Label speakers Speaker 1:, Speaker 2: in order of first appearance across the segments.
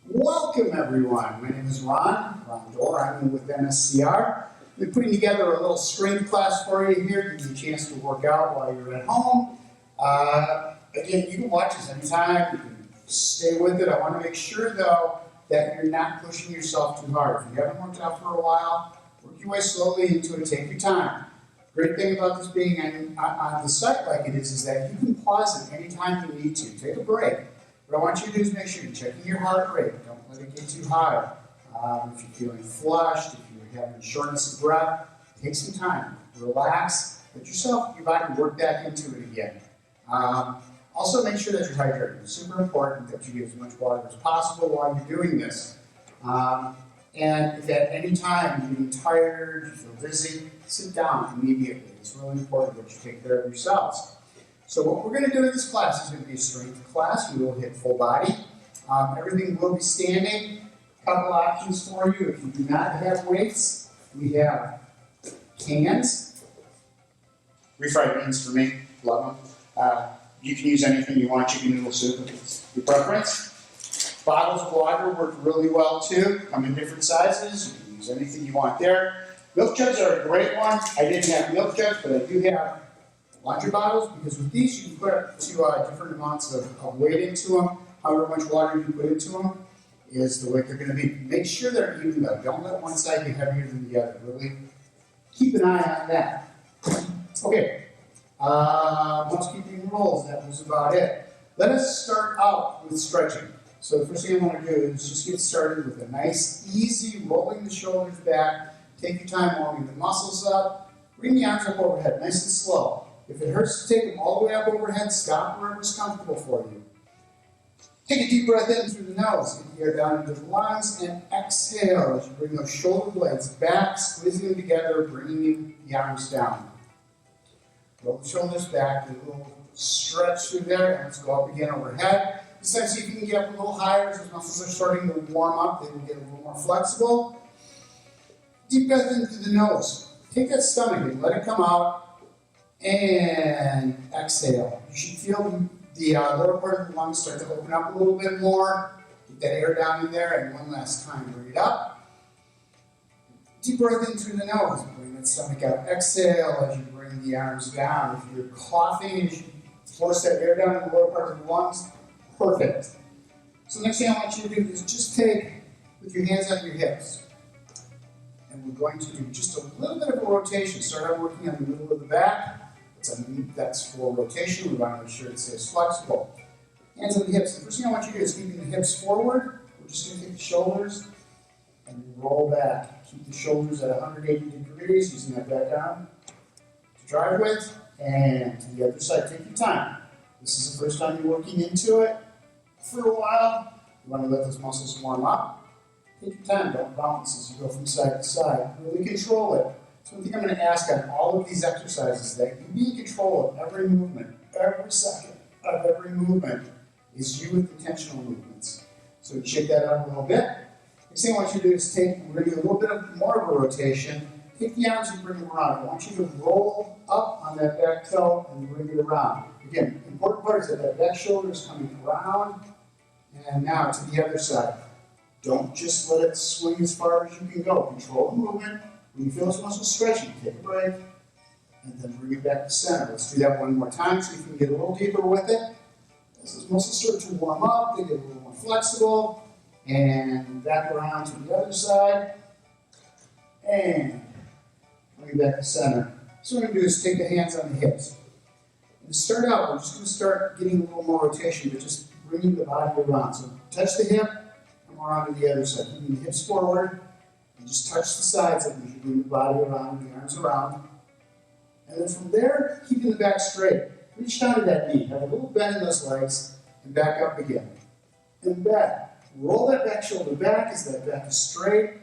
Speaker 1: Welcome everyone. My name is Ron Dorr. I'm with MSCR. We're putting together a little strength class for you here, give you a chance to work out while you're at home. Again, you can watch this anytime. You can stay with it. I want to make sure though that you're not pushing yourself too hard. If you haven't worked out for a while, work your way slowly into it. Take your time. Great thing about this being on the site like it is that you can pause it anytime you need to. Take a break. What I want you to do is make sure you're checking your heart rate. Don't let it get too high. If you're feeling flushed, if you're having shortness of breath, take some time. Relax. Let yourself, your body work back into it again. Also, make sure that you're hydrated. It's super important that you get as much water as possible while you're doing this. And if at any time you're getting tired, you feel dizzy, sit down immediately. It's really important that you take care of yourselves. So what we're going to do in this class is going to be a strength class. We will hit full body. Everything will be standing. A couple options for you. If you do not have weights, we have cans. Refried beans for me. Love them. You can use anything you want. Chicken noodle soup. Your preference. Bottles of water work really well too. Come in different sizes. You can use anything you want there. Milk jugs are a great one. I didn't have milk jugs, but I do have Lunge bottles, because with these you can put up to different amounts of weight into them. However much water you put into them is the weight they're going to be. Make sure they're even though. Don't let one side be heavier than the other. Really keep an eye on that. Okay, housekeeping rules, that was about it. Let us start out with stretching. So the first thing I want to do is just get started with a nice, easy rolling the shoulders back. Take your time warming the muscles up. Bring the arms up overhead, nice and slow. If it hurts to take them all the way up overhead, stop wherever's comfortable for you. Take a deep breath in through the nose. Get the air down into the lungs and exhale as you bring those shoulder blades back, squeezing them together, bringing the arms down. Roll the shoulders back, do a little stretch through there, and let's go up again overhead. This time, see if you can get up a little higher as those muscles are starting to warm up. They will get a little more flexible. Deep breath in through the nose. Take that stomach and let it come out. And exhale. You should feel the lower part of the lungs start to open up a little bit more. Get that air down in there, and one last time, bring it up. Deep breath in through the nose. Bring that stomach out. Exhale as you bring the arms down. If you're coughing, as you force that air down in the lower part of the lungs, perfect. So the next thing I want you to do is just take, with your hands on your hips, and we're going to do just a little bit of a rotation. Start out working on the middle of the back. That's for rotation. We want to make sure it stays flexible. Hands on the hips. The first thing I want you to do is keeping the hips forward. We're just going to take the shoulders and roll back. Keep the shoulders at 180 degrees, using that back arm to drive with. And to the other side, take your time. This is the first time you're working into it for a while. You want to let those muscles warm up. Take your time. Don't bounce as you go from side to side. Really control it. So one thing I'm going to ask on all of these exercises, that you be in control of every movement, every second of every movement is you with intentional movements. So shake that up a little bit. Next thing I want you to do is we're going to do a little bit more of a rotation. Take the arms and bring them around. I want you to roll up on that back toe and bring it around. Again, the important part is that that back shoulder is coming around, and now to the other side. Don't just let it swing as far as you can go. Control the movement. When you feel this muscle stretching, take a break, and then bring it back to center. Let's do that one more time so you can get a little deeper with it. As those muscles start to warm up, they get a little more flexible, and back around to the other side, and bring it back to center. So what we're going to do is take the hands on the hips. And to start out, we're just going to start getting a little more rotation, but just bringing the body around. So touch the hip, come around to the other side, keeping the hips forward. And just touch the sides of it as you bring the body around, the arms around. And then from there, keeping the back straight. Reach down to that knee. Have a little bend in those legs, and back up again. And back. Roll that back shoulder back as that back is straight,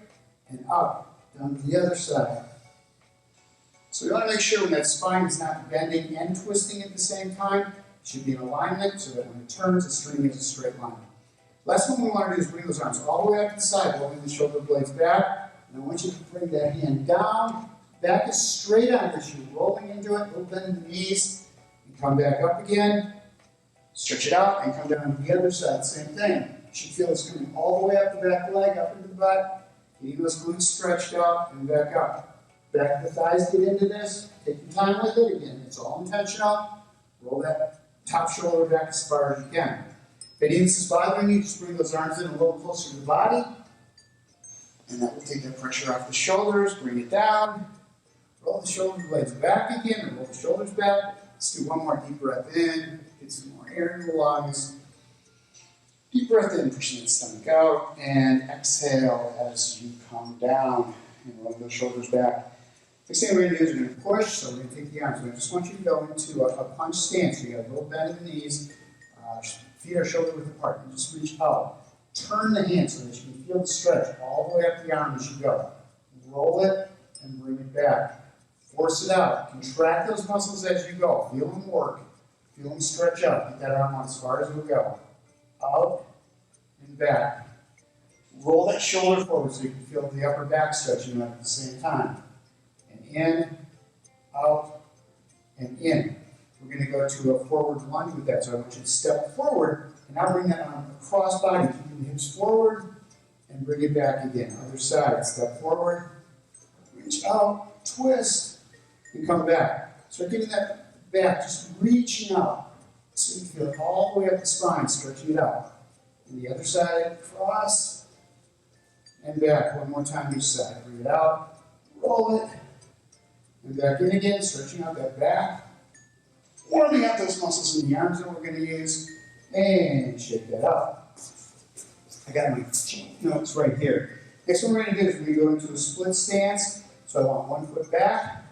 Speaker 1: and up, down to the other side. So we want to make sure when that spine is not bending and twisting at the same time, it should be in alignment so that when it turns, it's turning as a straight line. Last one we want to do is bring those arms all the way up to the side, rolling the shoulder blades back. And I want you to bring that hand down. Back is straight on as you're rolling into it. A little bend in the knees. And come back up again. Stretch it out and come down to the other side. Same thing. You should feel this coming all the way up the back leg, up into the butt, getting those glutes stretched out and back up. Back of the thighs get into this. Take your time with it. Again, it's all intentional. Roll that top shoulder back as far as you can. If any of this is bothering you, just bring those arms in a little closer to the body. And that will take that pressure off the shoulders. Bring it down. Roll the shoulder blades back again, and roll the shoulders back. Let's do one more deep breath in. Get some more air in the lungs. Deep breath in, pushing the stomach out, and exhale as you come down and roll those shoulders back. Next thing we're going to do is we're going to push, so we're going to take the arms. I just want you to go into a punch stance. So you got a little bend in the knees, feet are shoulder width apart, and just reach out. Turn the hand so that you can feel the stretch all the way up the arm as you go. Roll it and bring it back. Force it out. Contract those muscles as you go. Feel them work. Feel them stretch out. Get that arm out as far as it'll go. Out and back. Roll that shoulder forward so you can feel the upper back stretching out at the same time. And in, out, and in. We're going to go to a forward lunge with that. So I want you to step forward and now bring that arm across body. Keeping the hips forward and bring it back again. Other side. Step forward. Reach out. Twist. And come back. Start getting that back. Just reaching out. So you feel it all the way up the spine. Stretching it out. And the other side. Cross. And back. One more time each side. Bring it out. Roll it. And back in again. Stretching out that back. Warming up those muscles in the arms that we're going to use. And shake that up. I got my notes right here. Next one we're going to do is we're going to go into a split stance. So I want one foot back,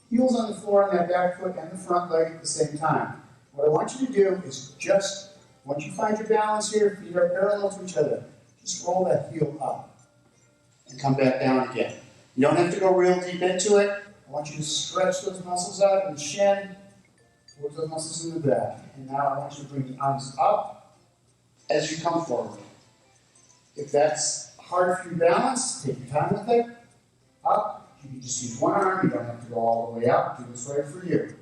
Speaker 1: heels on the floor on that back foot and the front leg at the same time. What I want you to do is just, once you find your balance here, feet are parallel to each other, just roll that heel up and come back down again. You don't have to go real deep into it. I want you to stretch those muscles out in the shin, work those muscles in the back. And now I want you to bring the arms up as you come forward. If that's hard for your balance, take your time with it. Up. You can just use one arm. You don't have to go all the way up. Do what's right for you.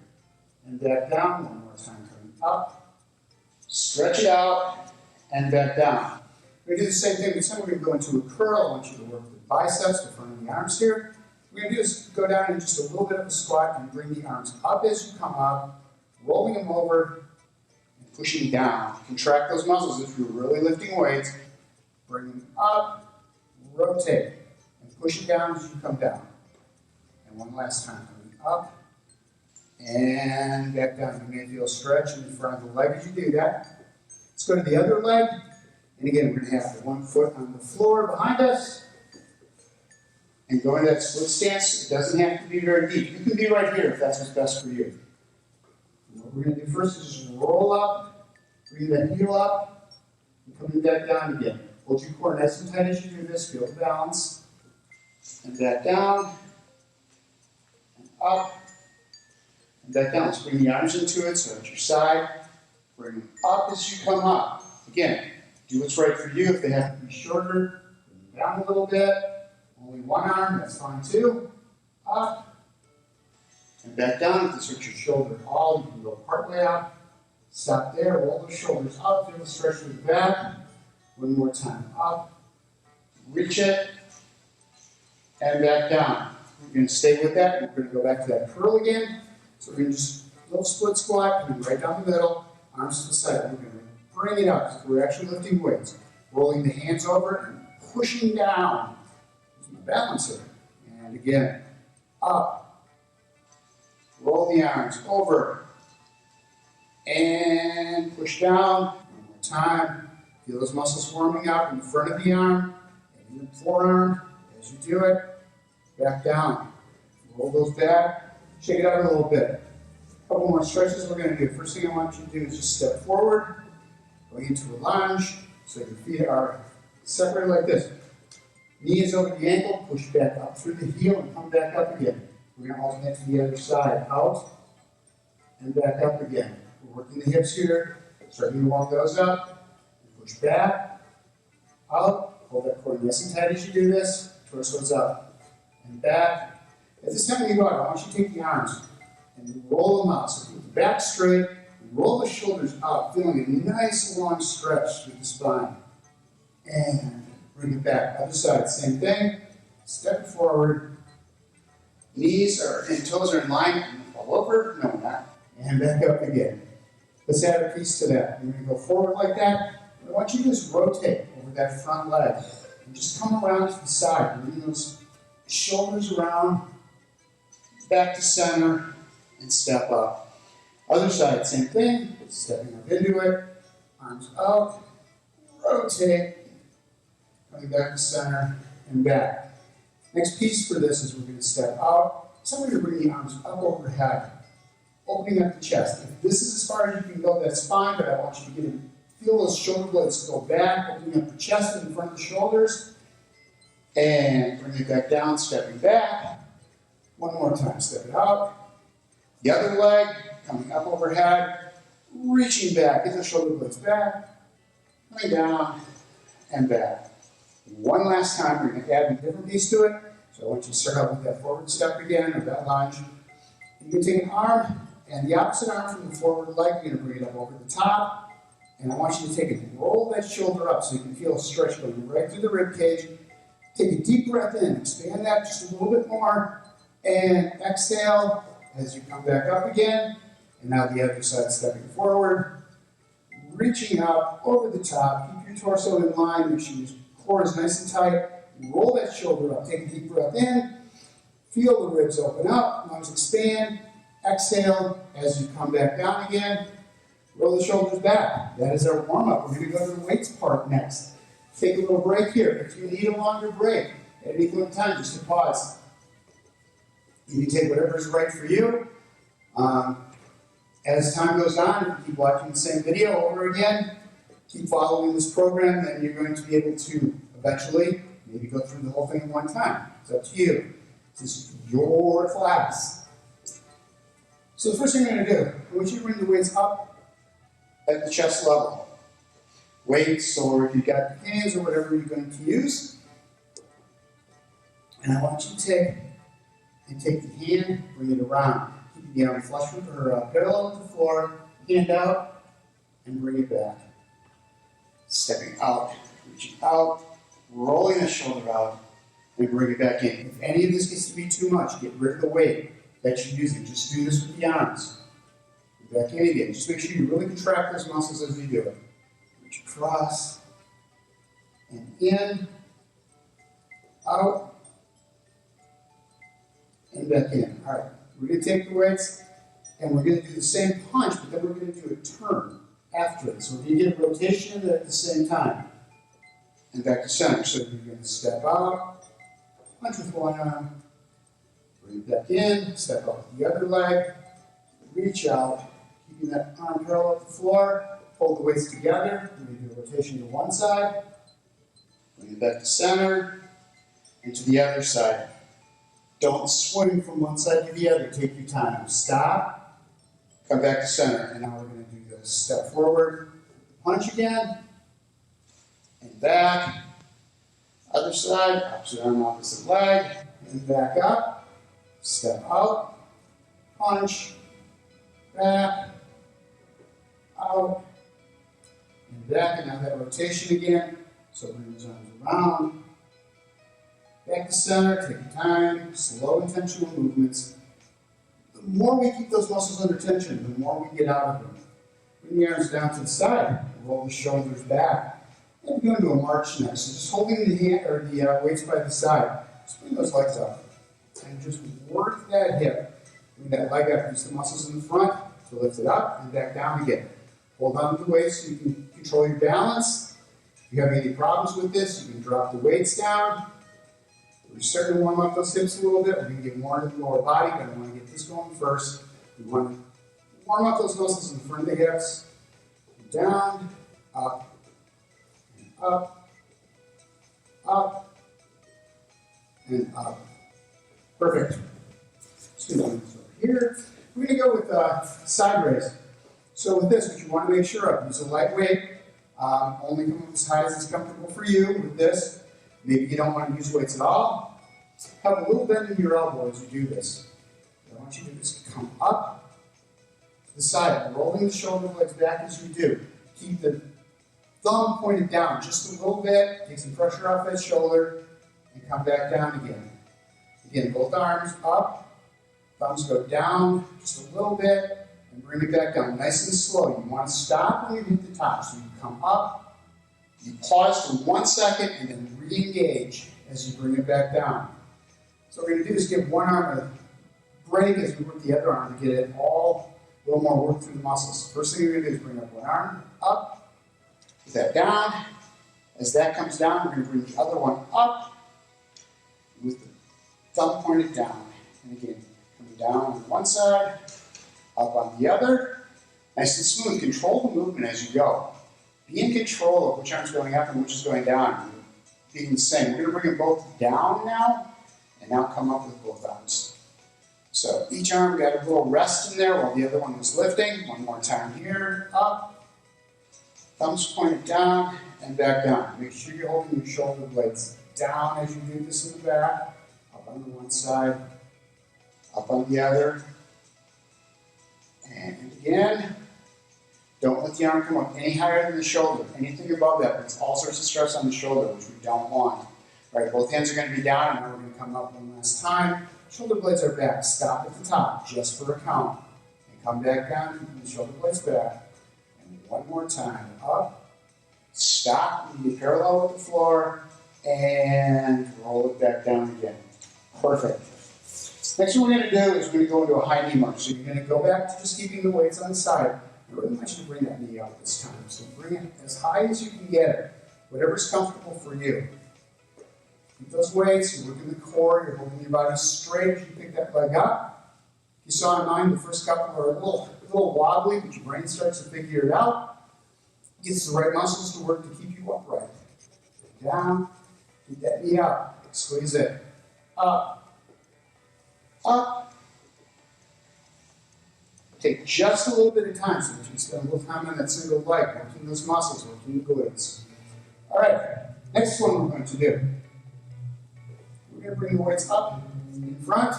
Speaker 1: And back down. One more time. Coming up. Stretch it out. And back down. We're going to do the same thing. This time we're going to go into a curl. I want you to work the biceps, the front of the arms here. What we're going to do is go down in just a little bit of a squat and bring the arms up as you come up, rolling them over and pushing down. Contract those muscles if you're really lifting weights. Bring them up, rotate, and push it down as you come down. And one last time, coming up and back down. You may feel a stretch in the front of the leg as you do that. Let's go to the other leg. And again, we're going to have the one foot on the floor behind us. And go into that split stance. It doesn't have to be very deep. You can be right here if that's what's best for you. And what we're going to do first is just roll up, bring that heel up, and coming back down again. Hold your core nice and tight as you do this. Feel the balance. And back down. And up. And back down. Let's bring the arms into it. So at your side. Bring them up as you come up. Again, do what's right for you. If they have to be shorter, bring them down a little bit. Only one arm, that's fine too. Up. And back down. If this hurts your shoulder at all, you can go partway up. Stop there. Roll those shoulders up. Feel the stretch through the back. One more time. Up. Reach it. And back down. We're going to stay with that. We're going to go back to that curl again. So we're going to just a little split squat, coming right down the middle, arms to the side. We're going to bring it up. We're actually lifting weights. Rolling the hands over and pushing down. There's my balance here. And again, up. Roll the arms over. And push down. One more time. Feel those muscles warming up in the front of the arm and in the forearm as you do it. Back down. Roll those back. Shake it out a little bit. A couple more stretches we're going to do. First thing I want you to do is just step forward, going into a lunge, so your feet are separated like this. Knee is over the ankle, push back up through the heel and come back up again. We're going to alternate to the other side, out and back up again. We're working the hips here, starting to walk those up, and push back, out, hold that core nice and tight as you do this, torso's up, and back. At this time when you go out, I want you to take the arms and roll them out. So keep the back straight, and roll the shoulders up, feeling a nice long stretch through the spine. and bring it back. Other side, same thing. Step forward. Knees and toes are in line. Fall over. No, not. And back up again. Let's add a piece to that. You're going to go forward like that. I want you to just rotate over that front leg. And just come around to the side. Bring those shoulders around. Back to center. And step up. Other side, same thing. Stepping up into it. Arms out. Rotate. Coming back to center and back. Next piece for this is we're going to step out. So we're going to bring the arms up overhead, opening up the chest. If this is as far as you can go, that's fine, but I want you to feel those shoulder blades go back, opening up the chest in front of the shoulders, and bring it back down, stepping back. One more time, step it out. The other leg, coming up overhead, reaching back, get the shoulder blades back, coming down, and back. One last time, we're going to add a different piece to it. So I want you to start out with that forward step again, or that lunge. You can take an arm, and the opposite arm from the forward leg, you're going to bring it up over the top. And I want you to take it and roll that shoulder up so you can feel a stretch going right through the rib cage. Take a deep breath in, expand that just a little bit more, and exhale as you come back up again. And now the other side, stepping forward, reaching up over the top. Keep your torso in line, make sure your core is nice and tight. Roll that shoulder up. Take a deep breath in. Feel the ribs open up. Lungs expand. Exhale as you come back down again. Roll the shoulders back. That is our warm-up. We're going to go to the weights part next. Take a little break here. If you need a longer break at any point in time, just to pause. You can take whatever is right for you. As time goes on, if you keep watching the same video over again, keep following this program, then you're going to be able to eventually maybe go through the whole thing in one time. It's up to you. This is your class. So the first thing I'm going to do, I want you to bring the weights up at the chest level. Weights, or if you've got your hands or whatever you're going to use. And I want you to take the hand, bring it around. Keep the arm flush with or parallel with the floor, hand out, and bring it back. Stepping out, reaching out, rolling the shoulder out, and bring it back in. If any of this gets to be too much, get rid of the weight that you're using. Just do this with the arms. Back in again. Just make sure you really contract those muscles as you do it. Reach across, and in, out, and back in. All right, we're going to take the weights, and we're going to do the same punch, but then we're going to do a turn after it. So we're going to get a rotation in it at the same time. And back to center. So you're going to step out, punch with one arm, bring it back in, step out with the other leg, reach out, keeping that arm parallel with the floor, hold the weights together, we're going to do a rotation to one side, bring it back to center, and to the other side. Don't swing from one side to the other, take your time. Stop, come back to center, and now we're going to do this. Step forward, punch again, and back, other side, opposite arm, opposite leg, and back up, step out, punch, back, out, and back, and now that rotation again. So bring those arms around, back to center, take your time, slow intentional movements. The more we keep those muscles under tension, the more we get out of them. Bring the arms down to the side, roll the shoulders back. And we're going to do a march next. So just holding the hand or the weights by the side. Just bring those legs up. And just work that hip. Bring that leg up. Use the muscles in the front to lift it up and back down again. Hold on to the weights so you can control your balance. If you have any problems with this, you can drop the weights down. We're starting to warm up those hips a little bit. We're going to get more into the lower body, but I want to get this going first. We want to warm up those muscles in front of the hips. Down, up, up, up, and up. Perfect. Just going to do this over here. We're going to go with side raise. So with this, what you want to make sure of, use a lightweight. Only come up as high as it's comfortable for you with this. Maybe you don't want to use weights at all. Have a little bend in your elbow as you do this. I want you to just come up to the side, rolling the shoulder blades back as you do. Keep the thumb pointed down just a little bit, take some pressure off that shoulder, and come back down again. Again, both arms up, thumbs go down just a little bit, and bring it back down nice and slow. You want to stop when you hit the top, so you come up, you pause for 1 second, and then re-engage as you bring it back down. So what we're going to do is give one arm a break as we work the other arm to get it all a little more work through the muscles. First thing you're going to do is bring up one arm, up, put that down. As that comes down, we're going to bring the other one up with the thumb pointed down. And again, coming down on one side, up on the other. Nice and smooth. Control the movement as you go. Be in control of which arm's going up and which is going down. Being the same. We're going to bring them both down now, and now come up with both arms. So each arm got a little rest in there while the other one was lifting. One more time here, up, thumbs pointed down, and back down. Make sure you're holding your shoulder blades down as you do this in the back, up on the one side, up on the other, and again. Don't let the arm come up any higher than the shoulder. Anything above that puts all sorts of stress on the shoulder, which we don't want. All right, both hands are going to be down, and now we're going to come up one last time. Shoulder blades are back. Stop at the top, just for a count. And come back down, keeping the shoulder blades back. And one more time. Up, stop, and be parallel with the floor, and roll it back down again. Perfect. Next thing we're going to do is we're going to go into a high knee march. So you're going to go back to just keeping the weights on the side. I really want you to bring that knee out this time. So bring it as high as you can get it, whatever's comfortable for you. Keep those weights, you're working the core, you're holding your body straight as you pick that leg up. You saw in mine, the first couple are a little wobbly, but your brain starts to figure it out. Gets the right muscles to work to keep you upright. Down, keep that knee up, squeeze it. Up, up. Take just a little bit of time so that you can spend a little time on that single leg, working those muscles, working the glutes. All right, next one we're going to do. We're going to bring the weights up in front,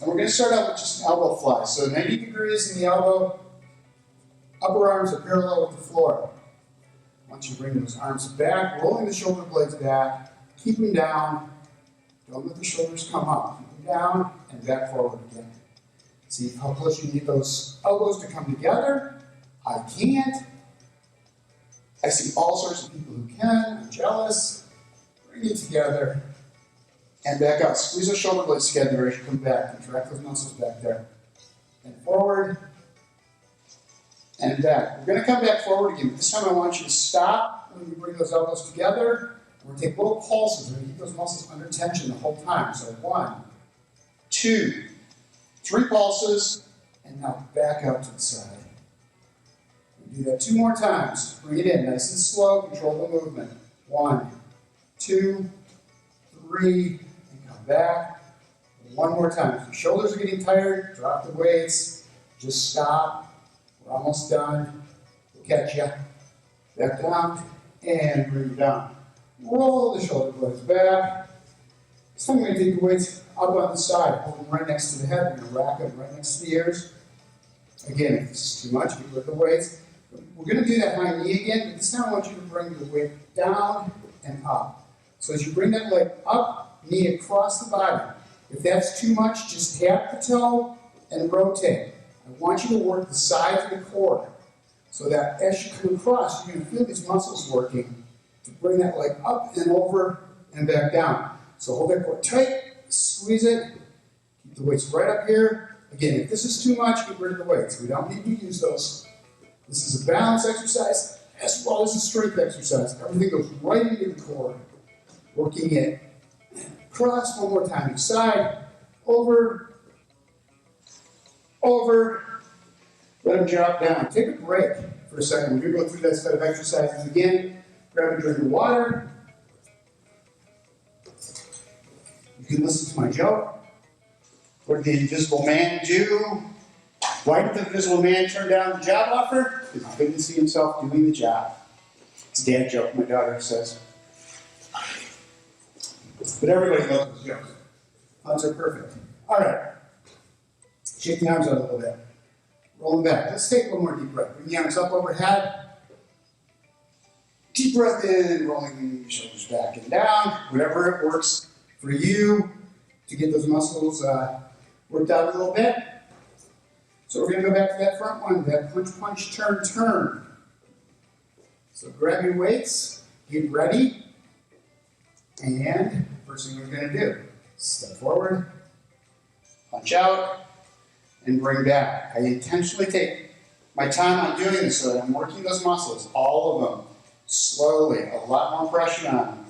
Speaker 1: and we're going to start out with just an elbow fly. So 90 degrees in the elbow, upper arms are parallel with the floor. Once you bring those arms back, rolling the shoulder blades back, keep them down, don't let the shoulders come up. Keep them down, and back forward again. See how close you need those elbows to come together. I can't. I see all sorts of people who can. I'm jealous. Bring it together. And back out. Squeeze those shoulder blades together as you come back. Contract those muscles back there. And forward. And back. We're going to come back forward again. This time I want you to stop when you bring those elbows together. We're going to take little pulses. We're going to keep those muscles under tension the whole time. So 1, 2, 3 pulses, and now back out to the side. We do that 2 more times. Bring it in nice and slow, control the movement. 1, 2, 3, and come back. And 1 more time. If your shoulders are getting tired, drop the weights. Just stop. We're almost done. We'll catch you. Back down, and bring it down. Roll the shoulder blades back. This time we're going to take the weights up on the side, hold them right next to the head. We're going to rack them right next to the ears. Again, if this is too much, we put the weights. We're going to do that high knee again, but this time I want you to bring the weight down and up. So as you bring that leg up, knee across the body. If that's too much, just tap the toe and rotate. I want you to work the sides of the core so that as you come across, you're going to feel these muscles working to bring that leg up and over and back down. So hold that core tight. Squeeze it, keep the weights right up here. Again, if this is too much, get rid of the weights. We don't need to use those. This is a balance exercise as well as a strength exercise. Everything goes right into the core. Working it across, one more time. Each side, over, over. Let them drop down. Take a break for a second. We're going to go through that set of exercises again. Grab a drink of water. You can listen to my joke. What did the Invisible Man do? Why did the Invisible Man turn down the job offer? Because he couldn't see himself doing the job. It's a dad joke, my daughter says. But everybody loves those jokes. Puns are perfect. All right. Shake the arms out a little bit. Roll them back. Let's take one more deep breath. Bring the arms up overhead. Deep breath in, rolling the shoulders back and down. Whatever it works for you to get those muscles worked out a little bit. So we're going to go back to that front one, that punch, punch, turn, turn. So grab your weights, get ready, and first thing we're going to do, step forward, punch out, and bring back. I intentionally take my time on doing this so that I'm working those muscles, all of them, slowly, a lot more pressure on them.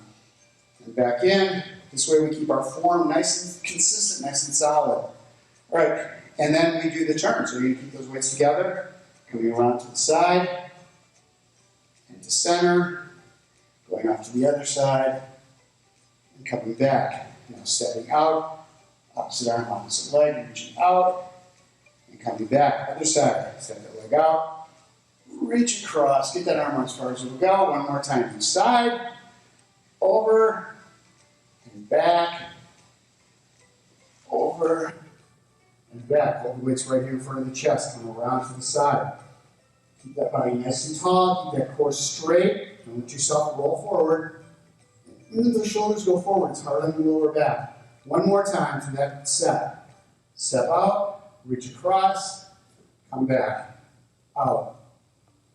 Speaker 1: And back in. This way we keep our form nice and consistent, nice and solid. All right, and then we do the turn. So you keep those weights together, coming around to the side, and to center, going off to the other side, and coming back. Now stepping out, opposite arm, opposite leg, reaching out, and coming back. Other side, step that leg out, reach across, get that arm as far as it'll go. One more time, each side, over, and back, over, and back. Hold the weights right here in front of the chest. Come around to the side. Keep that body nice and tall. Keep that core straight. Don't let yourself roll forward. Even the shoulders go forward. It's hard on the lower back. One more time for that set. Step out, reach across, come back, out.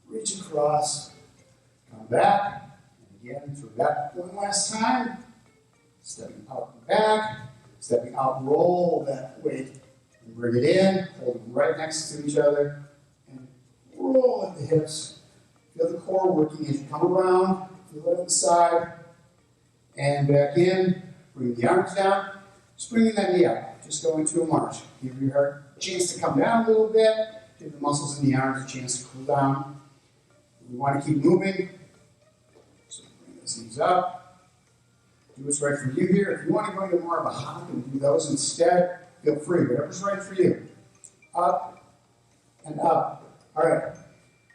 Speaker 1: Reach across, come back, and again through that one last time. Stepping out and back, stepping out, roll that weight and bring it in, hold them right next to each other, and roll at the hips. Feel the core working as you come around, feel it on the side, and back in, bring the arms down, just bringing that knee up, just go into a march. Give your heart a chance to come down a little bit, give the muscles in the arms a chance to cool down. We want to keep moving, so bring those knees up. Do what's right for you here. If you want to go into more of a hop and do those instead, feel free. Whatever's right for you. Up and up. All right.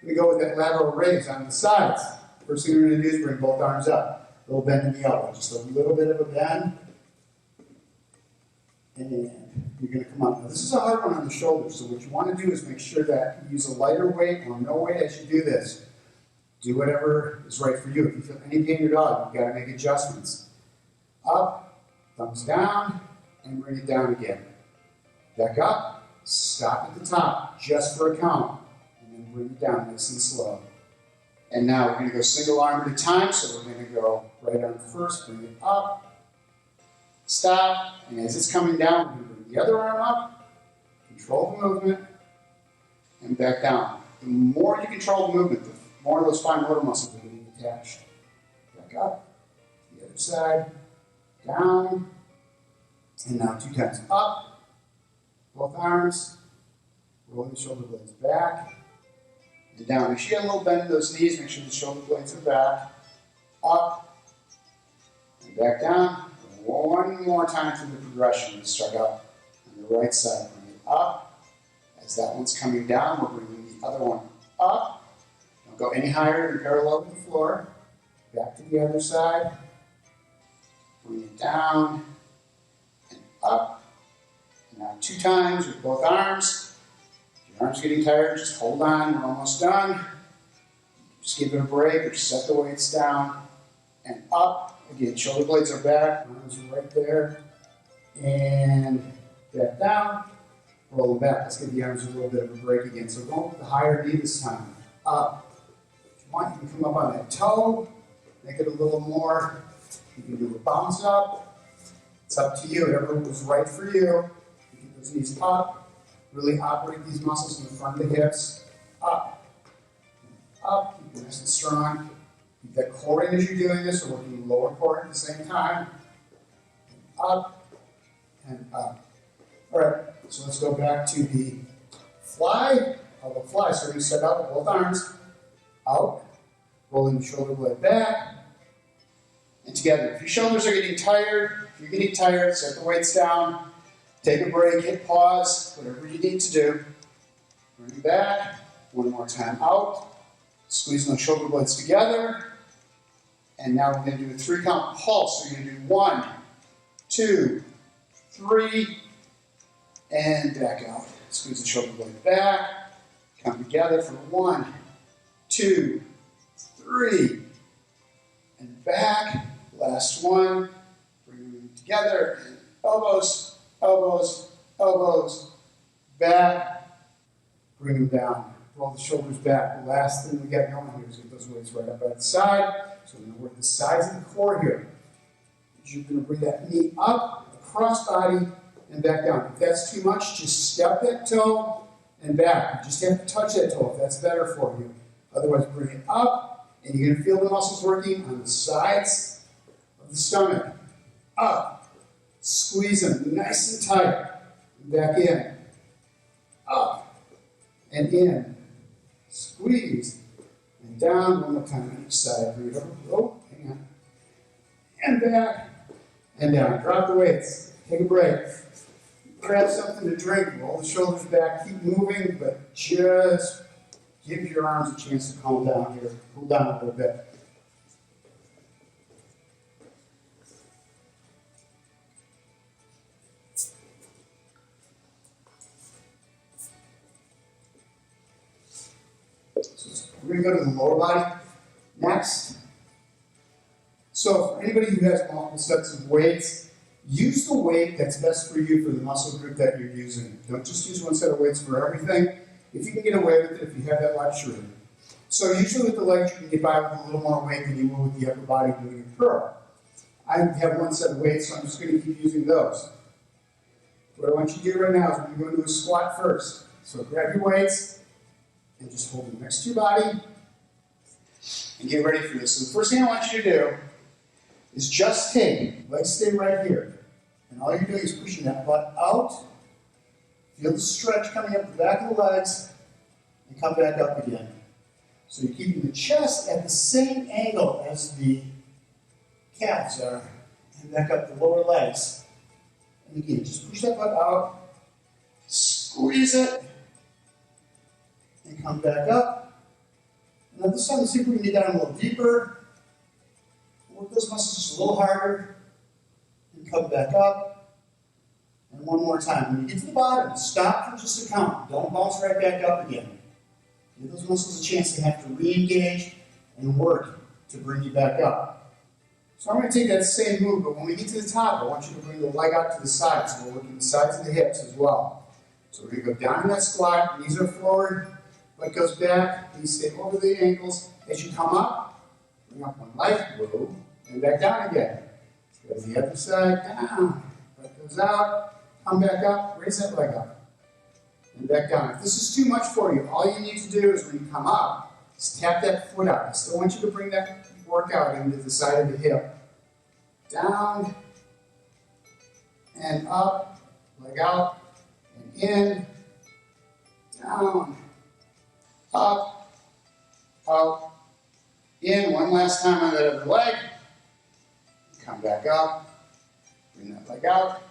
Speaker 1: We're going to go with that lateral raise on the sides. First thing we're going to do is bring both arms up. A little bend in the elbow. Just a little bit of a bend. And you're going to come up. Now, this is a hard one on the shoulders, so what you want to do is make sure that you use a lighter weight or no weight as you do this. Do whatever is right for you. If you feel any pain in your dog, you've got to make adjustments. Up, thumbs down, and bring it down again. Back up, stop at the top, just for a count, and then bring it down nice and slow. And now we're going to go single arm at a time, so we're going to go right arm first, bring it up, stop, and as it's coming down, we're going to bring the other arm up, control the movement, and back down. The more you control the movement, the more of those fine motor muscles are getting attached. Back up, the other side, down, and now 2 times up, both arms, rolling the shoulder blades back, and down. Make sure you get a little bend in those knees, make sure the shoulder blades are back, up, and back down. One more time through the progression. We start out on the right side, bring it up. As that one's coming down, we're bringing the other one up. Don't go any higher than parallel with the floor. Back to the other side. Bring it down and up. And now 2 times with both arms. If your arm's getting tired, just hold on. We're almost done. Just give it a break or set the weights down and up. Again, shoulder blades are back. Arms are right there. And back down. Roll them back. Let's give the arms a little bit of a break again. So go with the higher knee this time. Up. If you want, you can come up on that toe. Make it a little more. You can do a bounce up. It's up to you. Whatever was right for you. You keep those knees up. Really operate these muscles in the front of the hips. Up. Up. Keep it nice and strong. Keep that core in as you're doing this. We're working the lower core at the same time. Up and up. All right. So let's go back to the fly. How the fly? So we're going to set out with both arms. Out. Rolling the shoulder blade back. And together. If your shoulders are getting tired, if you're getting tired, set the weights down. Take a break, hit pause, whatever you need to do. Bring it back. One more time out. Squeezing those shoulder blades together. And now we're going to do a 3-count pulse. So you're going to do 1, 2, 3, and back out. Squeeze the shoulder blade back. Come together for 1, 2, 3, and back. Last one. Bring them together. And elbows, elbows, elbows, back. Bring them down. Roll the shoulders back. The last thing we got going here is get those weights right up by the side. So we're going to work the sides of the core here. You're going to bring that knee up, across body, and back down. If that's too much, just step that toe and back. You just have to touch that toe if that's better for you. Otherwise, bring it up, and you're going to feel the muscles working on the sides of the stomach. Up. Squeeze them nice and tight. Back in. Up. And in. Squeeze. And down. One more time on each side. Bring it over. Oh, hang on. And back. And down. Drop the weights. Take a break. Grab something to drink. Roll the shoulders back. Keep moving, but just give your arms a chance to calm down here. Cool down a little bit. So we're going to go to the lower body next. So for anybody who has multiple sets of weights, use the weight that's best for you for the muscle group that you're using. Don't just use one set of weights for everything. If you can get away with it, if you have that luxury. So usually with the legs, you can get by with a little more weight than you will with the upper body doing a curl. I have one set of weights, so I'm just going to keep using those. What I want you to do right now is we're going to go into a squat first. So grab your weights and just hold them next to your body and get ready for this. So the first thing I want you to do is just take, legs stay right here. And all you're doing is pushing that butt out. Feel the stretch coming up the back of the legs, and come back up again. So you're keeping the chest at the same angle as the calves are, and back up the lower legs. And again, just push that butt out, squeeze it, and come back up. And now this time, let's see if we can get down a little deeper. Work those muscles just a little harder, and come back up. And one more time. When you get to the bottom, stop for just a count. Don't bounce right back up again. Give those muscles a chance to have to re-engage and work to bring you back up. So I'm going to take that same move, but when we get to the top, I want you to bring the leg out to the side. So we're working the sides of the hips as well. So we're going to go down in that squat. Knees are forward. Butt goes back. Knees stay over the ankles. As you come up, bring up one leg, whoa, and back down again. Go to the other side, down. Butt goes out. Come back up, raise that leg up, and back down. If this is too much for you, all you need to do is when you come up, is tap that foot out. I still want you to bring that workout into the side of the hip. Down, and up, leg out, and in, down, up, out, in. One last time on that other leg. Come back up, bring that leg out,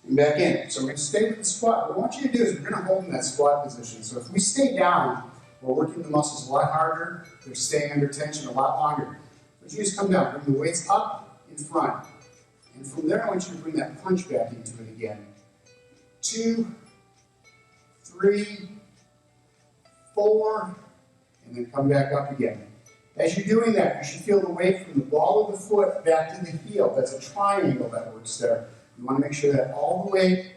Speaker 1: and back in. So we're going to stay with the squat. What I want you to do is we're going to hold in that squat position. So if we stay down, we're working the muscles a lot harder. They're staying under tension a lot longer. But you just come down, bring the weights up in front. And from there, I want you to bring that punch back into it again. 2, 3, 4, and then come back up again. As you're doing that, you should feel the weight from the ball of the foot back to the heel. That's a triangle that works there. You want to make sure that all the weight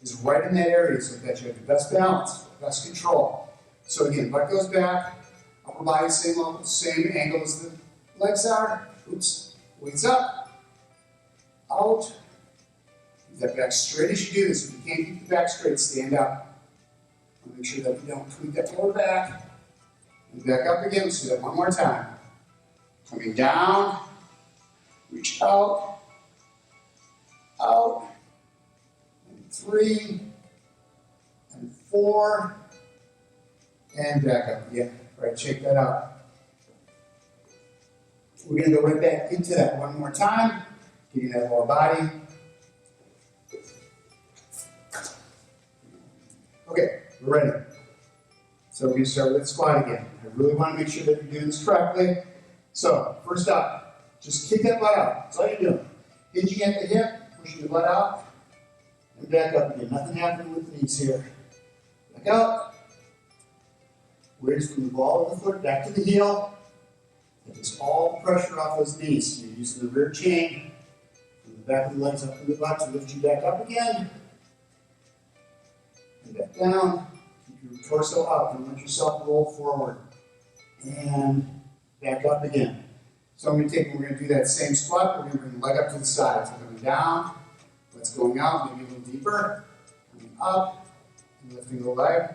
Speaker 1: is right in that area so that you have the best balance, best control. So again, butt goes back, upper body same level, same angle as the legs are. Oops, weights up, out. Keep that back straight as you do this. If you can't keep the back straight, stand up. Make sure that you don't tweak that lower back. And back up again. Let's do that one more time. Coming down, reach out. Out, and 3, and 4, and back up again. All right, check that out. We're going to go right back into that one more time, getting that lower body. Okay, we're ready. So we're going to start with the squat again. I really want to make sure that you're doing this correctly. So, first up, just kick that butt out. That's all you're doing. Hinging at the hip. Pushing the butt out, and back up again. Nothing happening with the knees here. Back out. Weights from the ball of the foot back to the heel. That takes all the pressure off those knees. You're using the rear chain from the back of the legs up to the butt to lift you back up again. And back down. Keep your torso up and let yourself roll forward. And back up again. So we're going to do that same squat, but we're going to bring the leg up to the side. So coming down, legs going out, maybe a little deeper. Coming up, and lifting the leg,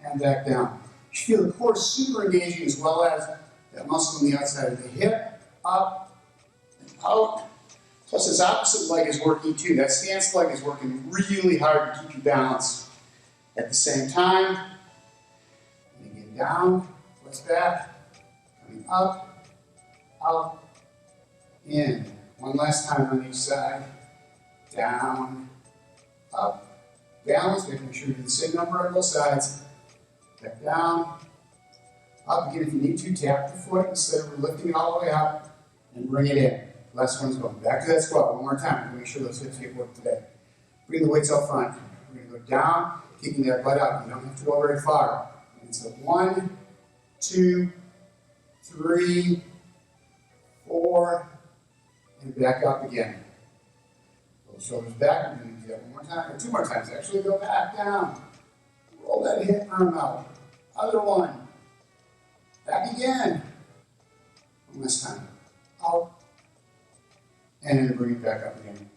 Speaker 1: and back down. You should feel the core super engaging as well as that muscle on the outside of the hip, up and out. Plus this opposite leg is working too. That stance leg is working really hard to keep you balanced. At the same time, and again down, legs back, coming up, out, in. One last time on each side. Down, up, balance, making sure you do the same number on both sides. Back down, up. Again, if you need to, tap the foot instead of lifting it all the way up and bring it in. Last one's going back to that squat one more time to make sure those hips get work today. Bring the weights up front. We're going to go down, kicking that butt out. You don't have to go very far. And so 1, 2, 3, 4, and back up again. Roll the shoulders back. We're going to do that one more time, or 2 more times. Actually, go back down. Roll that hip arm out. Other one. Back again. One last time. Out. And then bring it back up again.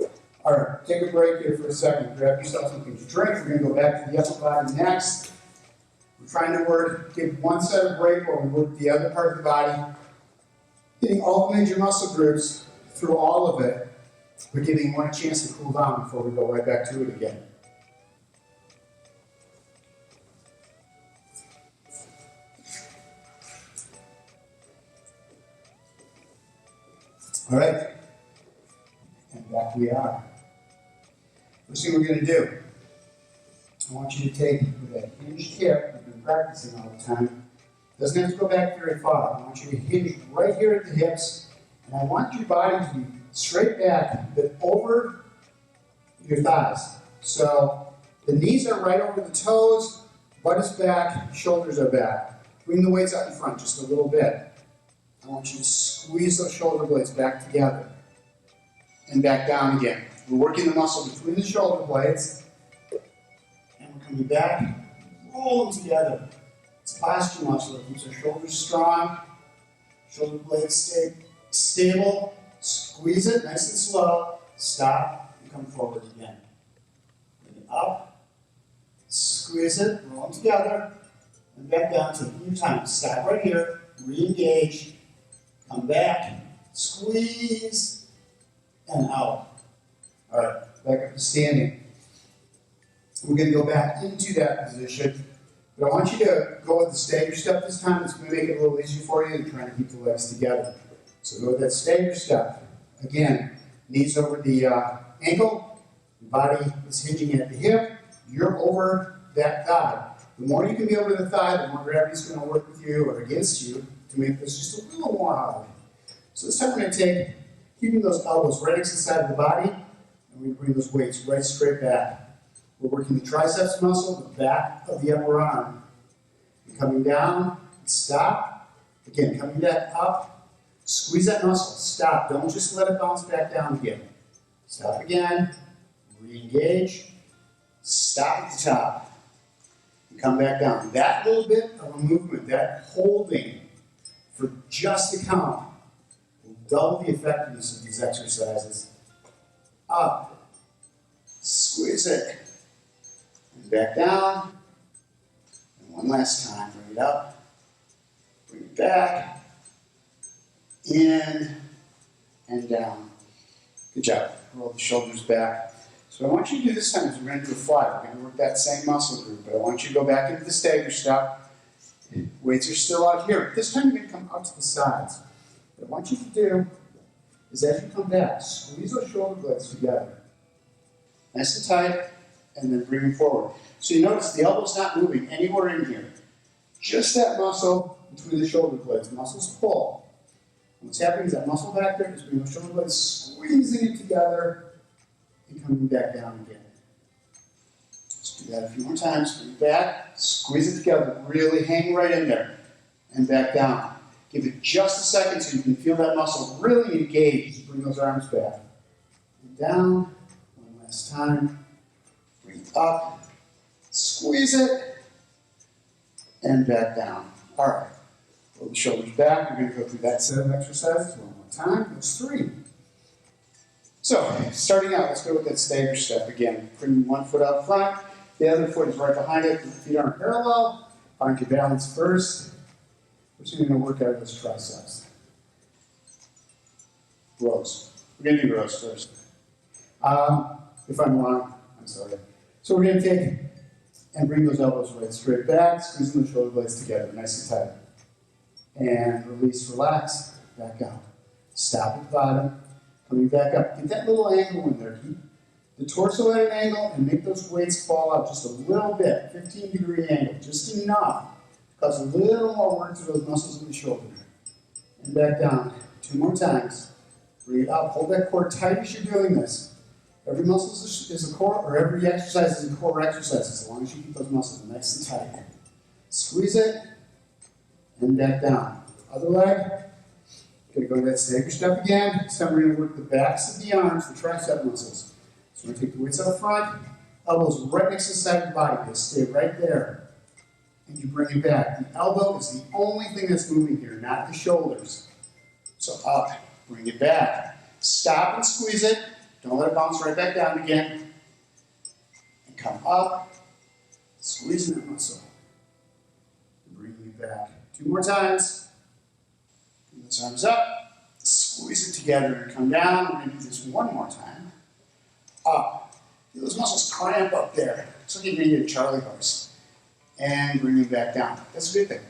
Speaker 1: All right, take a break here for a second. Grab yourself something to drink. We're going to go back to the upper body next. We're trying to give one side a break while we work the other part of the body. Getting all the major muscle groups through all of it, but giving one a chance to cool down before we go right back to it again. All right, and back we are. First thing we're going to do, I want you to take with that hinged hip, we've been practicing all the time, doesn't have to go back very far. I want you to hinge right here at the hips, and I want your body to be straight back, but over your thighs. So the knees are right over the toes, butt is back, shoulders are back. Bring the weights out in front just a little bit. I want you to squeeze those shoulder blades back together and back down again. We're working the muscle between the shoulder blades, and we're coming back, roll them together. It's a posture muscle that keeps our shoulders strong, shoulder blades stay stable. Squeeze it nice and slow. Stop and come forward again. Bring it up, squeeze it, roll them together, and back down. Taking your time. Stop right here, re-engage. Come back, squeeze, and out. All right, back up to standing. We're going to go back into that position, but I want you to go with the stagger step this time. It's going to make it a little easier for you than trying to keep the legs together. So go with that stagger step. Again, knees over the ankle, the body is hinging at the hip, you're over that thigh. The more you can be over the thigh, the more gravity is going to work with you or against you to make this just a little more hard. So this time we're going to take, keeping those elbows right next to the side of the body, and we bring those weights right straight back. We're working the triceps muscle, the back of the upper arm. You're coming down, stop. Again, coming back up, squeeze that muscle, stop. Don't just let it bounce back down again. Stop again, re-engage, stop at the top, and come back down. That little bit of a movement, that holding for just a count, will double the effectiveness of these exercises. Up, squeeze it, and back down, and one last time, bring it up, bring it back, in, and down. Good job. Roll the shoulders back. So I want you to do this time is we're going to do a fly. We're going to work that same muscle group, but I want you to go back into the stagger step. Weights are still out here. This time you're going to come out to the sides. What I want you to do is as you come back, squeeze those shoulder blades together. Nice and tight, and then bring them forward. So you notice the elbow's not moving anywhere in here. Just that muscle between the shoulder blades. Muscles pull. And what's happening is that muscle back there is between the shoulder blades, squeezing it together and coming back down again. Let's do that a few more times. Bring it back, squeeze it together, really hang right in there, and back down. Give it just a second so you can feel that muscle really engaged. Bring those arms back. And down. One last time. Breathe up. Squeeze it. And back down. All right. Roll the shoulders back. We're going to go through that set of exercises one more time. That's 3. So, starting out, let's go with that stagger step again. Bring one foot out front. The other foot is right behind it. The feet aren't parallel. Find your balance first. We're going to work out those triceps. Rows. We're going to do rows first. If I'm wrong, I'm sorry. So we're going to take and bring those elbows right straight back, squeezing the shoulder blades together, nice and tight. And release, relax, back out. Stop at the bottom, coming back up. Get that little angle in there. Keep the torso at an angle and make those weights fall out just a little bit, 15-degree angle, just enough. Cause a little more work to those muscles in the shoulder. And back down. 2 more times. Breathe out. Hold that core tight as you're doing this. Every muscle is a core, or every exercise is a core exercise, as long as you keep those muscles nice and tight. Squeeze it, and back down. Other leg. Going to go to that stagger step again. This time we're going to work the backs of the arms, the tricep muscles. So we're going to take the weights up front, elbows right next to the side of the body. They stay right there. And you bring it back. The elbow is the only thing that's moving here, not the shoulders. So up, bring it back. Stop and squeeze it. Don't let it bounce right back down again. And come up, squeezing that muscle. And bring it back. 2 more times. Bring those arms up, squeeze it together and come down. We're going to do this one more time. Up. Feel those muscles cramp up there. It's like you're going to get a Charlie horse. And bring it back down. That's a good thing.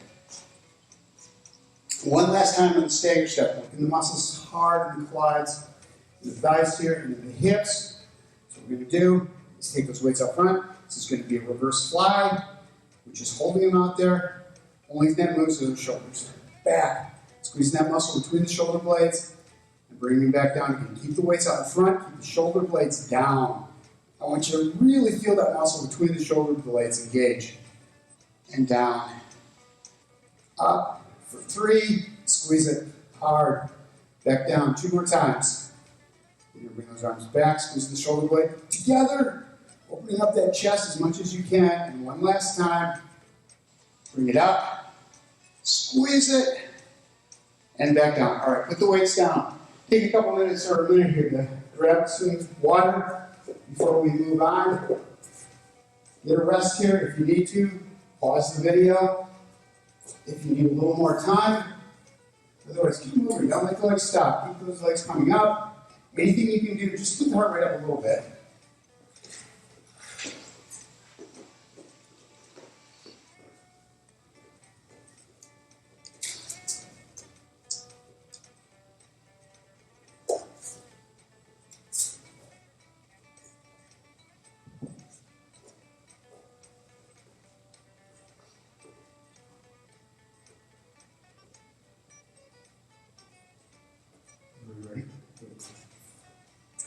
Speaker 1: One last time on the stagger step. Working the muscles hard in the quads, in the thighs here, and in the hips. So what we're going to do is take those weights up front. This is going to be a reverse fly, which is holding them out there. Only thing that moves is the shoulders. Back. Squeezing that muscle between the shoulder blades and bring them back down again. Keep the weights out in front. Keep the shoulder blades down. I want you to really feel that muscle between the shoulder blades engage. And down. Up for 3. Squeeze it hard. Back down 2 more times. You're going to bring those arms back, squeeze the shoulder blade together. Opening up that chest as much as you can. And one last time. Bring it up. Squeeze it. And back down. All right, put the weights down. Take a couple minutes or a minute here to grab some water before we move on. Get a rest here if you need to. Pause the video if you need a little more time. Otherwise, keep moving. Don't let the legs stop. Keep those legs coming up. Anything you can do, just put the heart rate up a little bit.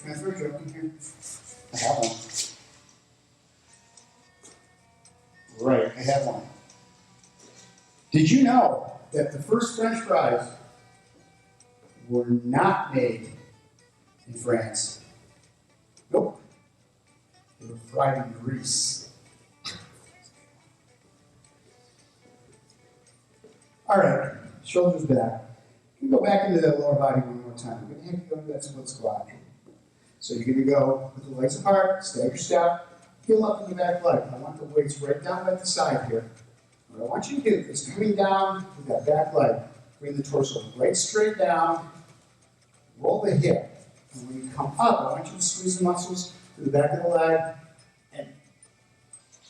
Speaker 1: Can I throw a joke in here? I have one. Right, I have one. Did you know that the first French fries were not made in France? Nope. They were fried in Greece. All right, shoulders back. You can go back into that lower body one more time. We're going to have you go to that split squat. So you're going to go with the legs apart, stagger step, heel up in the back leg. I want the weights right down by the side here. What I want you to do is coming down with that back leg, bring the torso right straight down, roll the hip. And when you come up, I want you to squeeze the muscles to the back of the leg and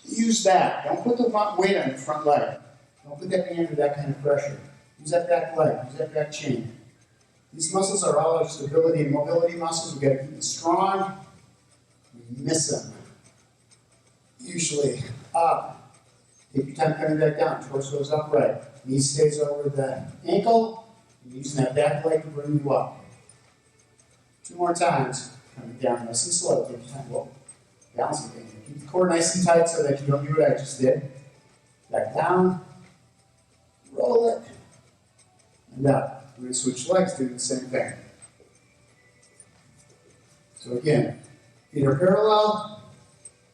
Speaker 1: use that. Don't put the weight on the front leg. Don't put that knee under that kind of pressure. Use that back leg, use that back chain. These muscles are all our stability and mobility muscles. We've got to keep them strong. We miss them. Usually up. Take your time coming back down. Torso goes upright. Knee stays over the ankle. You're using that back leg to bring you up. 2 more times. Coming down nice and slow. Take your time. Whoa. Balancing thing. Keep the core nice and tight so that you don't do what I just did. Back down. Roll it. and up. We're going to switch legs, doing the same thing. So again, feet are parallel,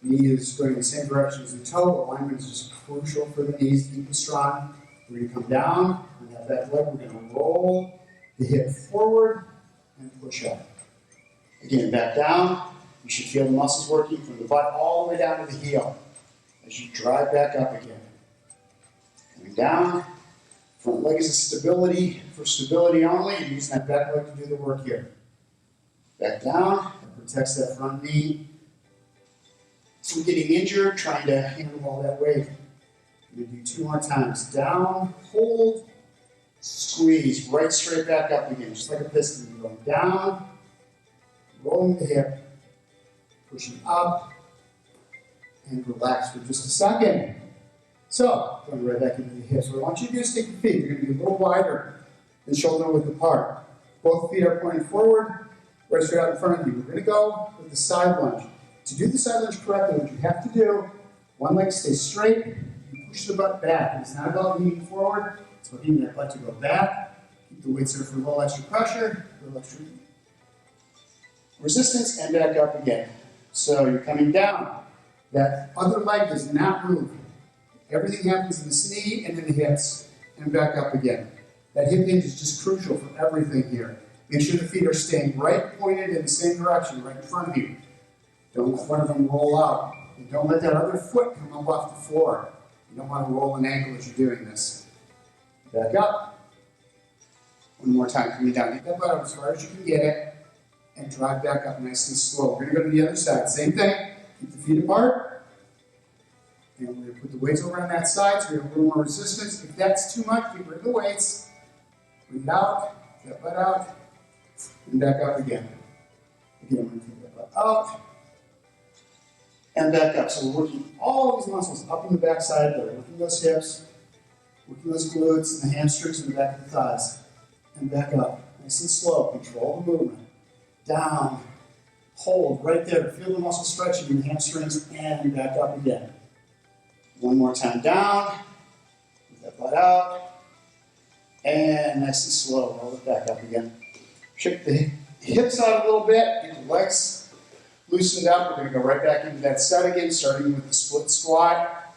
Speaker 1: knee is going in the same direction as the toe. Alignment is just crucial for the knees, keep them strong. We're going to come down on that back leg. We're going to roll the hip forward and push up. Again, back down. You should feel the muscles working from the butt all the way down to the heel as you drive back up again. Coming down. Front leg is a stability, for stability only. You're using that back leg to do the work here. Back down. That protects that front knee from getting injured, trying to handle all that weight. We're going to do 2 more times. Down, hold, squeeze, right straight back up again, just like a piston. You're going down, rolling the hip, pushing up, and relax for just a second. So, going right back into the hips. What I want you to do is take your feet. You're going to be a little wider than shoulder width apart. Both feet are pointing forward, right straight out in front of you. We're going to go with the side lunge. To do the side lunge correctly, what you have to do, one leg stays straight, you push the butt back. It's not about leaning forward, it's about getting that butt to go back. Keep the weights there for a little extra pressure, a little extra resistance, and back up again. So you're coming down. That other leg does not move. Everything happens in the knee and in the hips, and back up again. That hip hinge is just crucial for everything here. Make sure the feet are staying right pointed in the same direction, right in front of you. Don't let one of them roll out. And don't let that other foot come up off the floor. You don't want to roll an ankle as you're doing this. Back up. One more time, coming down. Get that butt up as far as you can get it, and drive back up nice and slow. We're going to go to the other side. Same thing. Keep the feet apart. And we're going to put the weights over on that side so we have a little more resistance. If that's too much, get rid of the weights. Breathe out, get that butt out, and back up again. Again, we're going to take that butt out, and back up. So we're working all of these muscles up in the back side there, working those hips, working those glutes and the hamstrings and the back of the thighs. And back up. Nice and slow. Control the movement. Down. Hold right there. Feel the muscle stretching in the hamstrings and back up again. One more time down. Put that butt out. And nice and slow. Roll it back up again. Shake the hips out a little bit. Get the legs loosened up. We're going to go right back into that set again, starting with the split squat.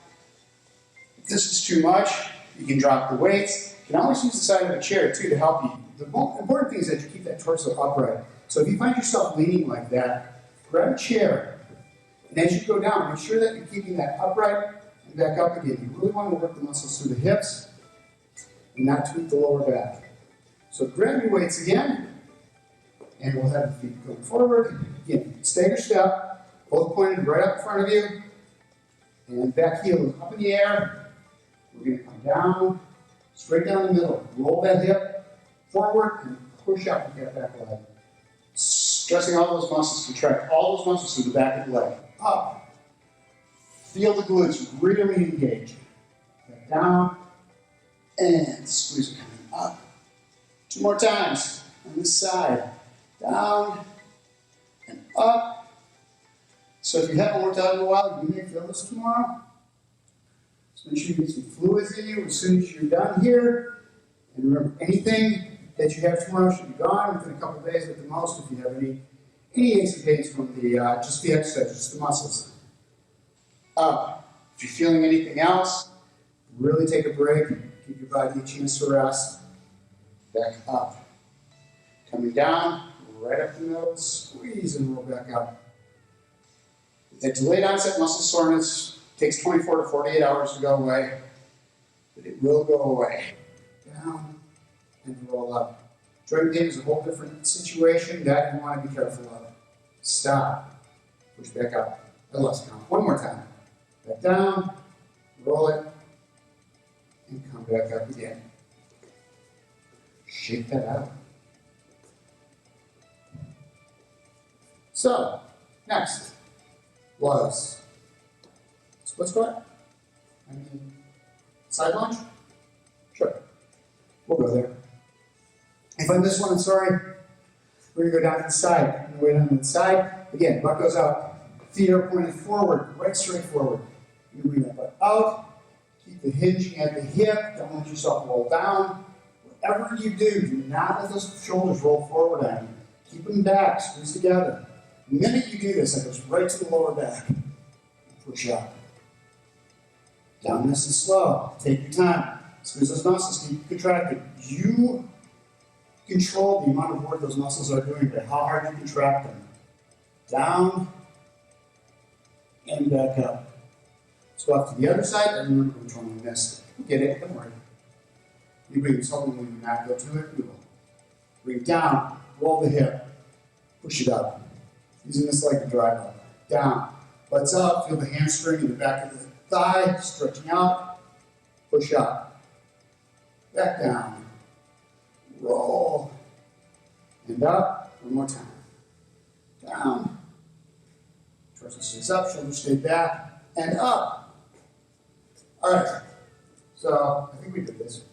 Speaker 1: If this is too much, you can drop the weights. You can always use the side of a chair too to help you. The most important thing is that you keep that torso upright. So if you find yourself leaning like that, grab a chair. And as you go down, make sure that you're keeping that upright and back up again. You really want to work the muscles through the hips and not tweak the lower back. So grab your weights again, and we'll have the feet going forward. Again, stagger step, both pointed right up in front of you, and back heel is up in the air. We're going to come down, straight down the middle. Roll that hip forward and push up with that back leg. Stressing all those muscles, contract all those muscles through the back of the leg. Up. Feel the glutes really engage. Back down, and squeeze it coming up. 2 more times on this side. Down and up. So if you haven't worked out in a while, you may feel this tomorrow. So make sure you get some fluids in you as soon as you're done here. And remember, anything that you have tomorrow should be gone within a couple of days at the most if you have any aches and pains from the just the exercise, just the muscles. Up. If you're feeling anything else, really take a break. Give your body a chance to rest. Back up. Coming down, right up the middle, squeeze and roll back up. That delayed onset muscle soreness takes 24 to 48 hours to go away, but it will go away. Down and roll up. Joint pain is a whole different situation that you want to be careful of. Stop. Push back up. I lost count. One more time. Back down, roll it, and come back up again. Shake that out. So, next was split squat. Side lunge. Sure. We'll go there. If I miss one, I'm sorry. We're going to go down to the side. On the way down to the side. Again, butt goes out. Feet are pointed forward, right straight forward. You bring that butt out. Keep the hinging at the hip. Don't let yourself roll down. whatever you do not let those shoulders roll forward on you. Keep them back, squeeze together. The minute you do this, it goes right to the lower back. Push up. Down nice and slow. Take your time. Squeeze those muscles, keep contracted. You control the amount of work those muscles are doing by how hard you contract them. Down and back up. Let's go off to the other side, and remember which one we missed. Get it, don't worry. You bring this home when you not go to it, we will. Bring it down, roll the hip, push it up. Using this leg to drive up. Down, butts up, feel the hamstring in the back of the thigh, stretching out, push up. Back down, roll, and up. One more time. Down. Torso stays up, shoulders stay back, and up. All right. So, I think we did this.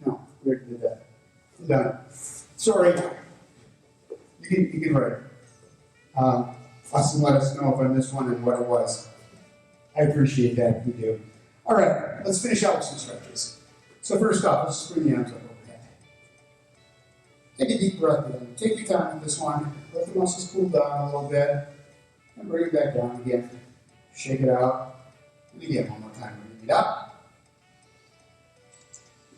Speaker 1: No, we already did that. I'm done. Sorry. You can write. Austin, let us know if I missed one and what it was. I appreciate that if you do. All right, let's finish out with some stretches. So first off, let's just bring the arms up overhead. Take a deep breath in. Take your time with this one. Let the muscles cool down a little bit. And bring it back down again. Shake it out. And again, one more time. Bring it up.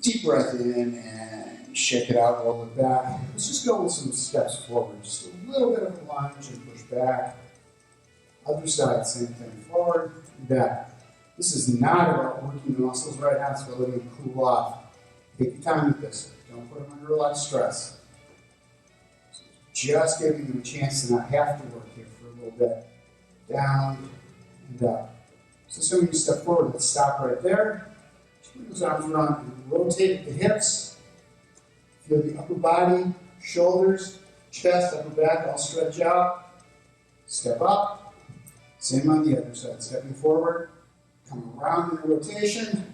Speaker 1: Deep breath in and shake it out, roll it back. Let's just go with some steps forward. Just a little bit of a lunge and push back. Other side, same thing. Forward and back. This is not about working the muscles right now, it's about letting them cool off. Take your time with this. Don't put them under a lot of stress. So just giving them a chance to not have to work here for a little bit. Down and up. So when you step forward, let's stop right there. Bring those arms around and rotate at the hips. Feel the upper body, shoulders, chest, upper back all stretch out. Step up. Same on the other side. Stepping forward. Come around in a rotation.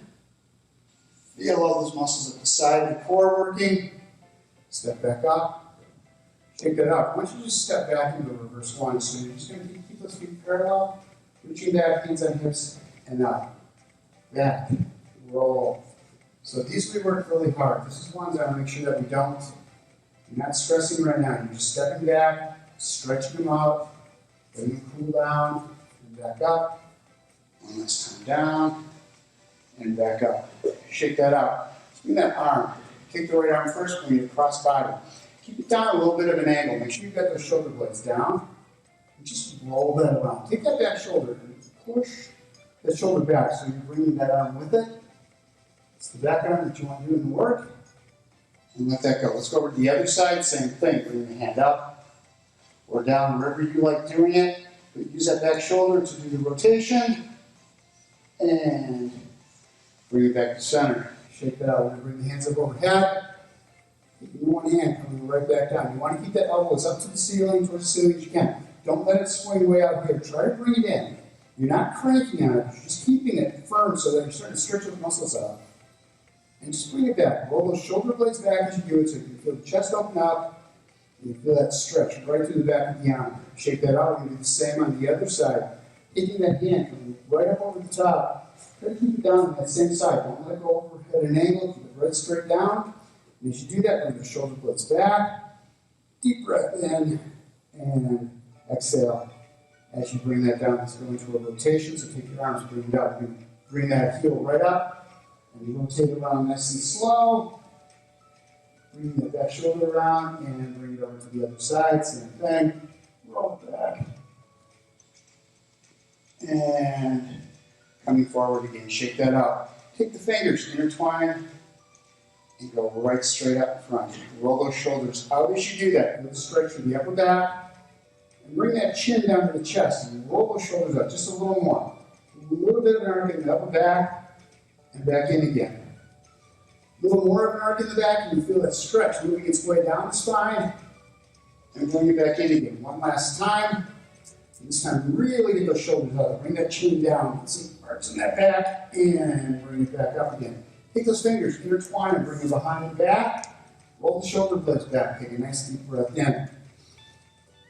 Speaker 1: Feel all those muscles at the side of the core working. Step back up. Shake that up. Why don't you just step back into a reverse lunge. So you're just going to keep those feet parallel. Reaching back, hands on hips, and up. Back. Roll. So these we work really hard. This is ones I want to make sure that we don't. You're not stressing right now. You're just stepping back, stretching them out, letting them cool down, and back up. One last time down, and back up. Shake that out. Swing that arm. Kick the right arm first, bring it across body. Keep it down a little bit of an angle. Make sure you've got those shoulder blades down. And just roll that around. Take that back shoulder and push that shoulder back so you're bringing that arm with it. It's the back arm that you want to do in the work. And let that go. Let's go over to the other side. Same thing. Bring the hand up or down, wherever you like doing it. But use that back shoulder to do the rotation. And bring it back to center. Shake that out. We're going to bring the hands up overhead. Keeping one hand coming right back down. You want to keep that elbows up to the ceiling, towards the ceiling as you can. Don't let it swing way out here. Try to bring it in. You're not cranking on it. You're just keeping it firm so that you're starting to stretch those muscles out. And just bring it back. Roll those shoulder blades back as you do it so you can feel the chest open up. And you feel that stretch right through the back of the arm. Shake that out. We're going to do the same on the other side. Taking that hand coming right up over the top. Try to keep it down on that same side. Don't let it go over at an angle. Keep it right straight down. And as you do that, bring the shoulder blades back. Deep breath in and exhale. As you bring that down, let's go into a rotation. So take your arms, bring it up. You bring that heel right up. And you rotate it around nice and slow. Bring that back shoulder around and bring it over to the other side. Same thing. Roll it back. And coming forward again. Shake that out. Take the fingers, intertwine, and go right straight up in front. Roll those shoulders out as you do that. Feel the stretch from the upper back. And bring that chin down to the chest. And roll those shoulders up just a little more. A little bit of an arc in the upper back. And back in again. A little more of an arc in the back, and you feel that stretch moving its way down the spine. And bring it back in again. One last time. And this time, really get those shoulders up. Bring that chin down. Get some arcs in that back. And bring it back up again. Take those fingers, intertwine, and bring them behind the back. Roll the shoulder blades back. Take a nice deep breath in.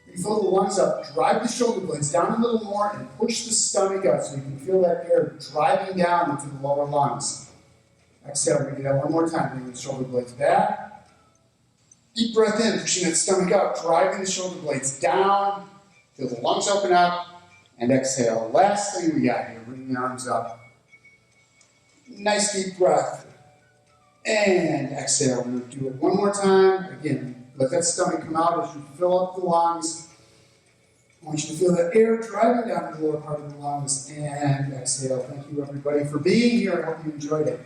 Speaker 1: You fill the lungs up, drive the shoulder blades down a little more and push the stomach out so you can feel that air driving down into the lower lungs. Exhale, we're going to do that one more time. Bring the shoulder blades back. Deep breath in, pushing that stomach out, driving the shoulder blades down. Feel the lungs open up. And exhale. Last thing we got here, bring the arms up. Nice deep breath. And exhale. We're going to do it one more time. Again, let that stomach come out as you fill up the lungs. I want you to feel that air driving down the lower part of the lungs. And exhale. Thank you, everybody, for being here. I hope you enjoyed it.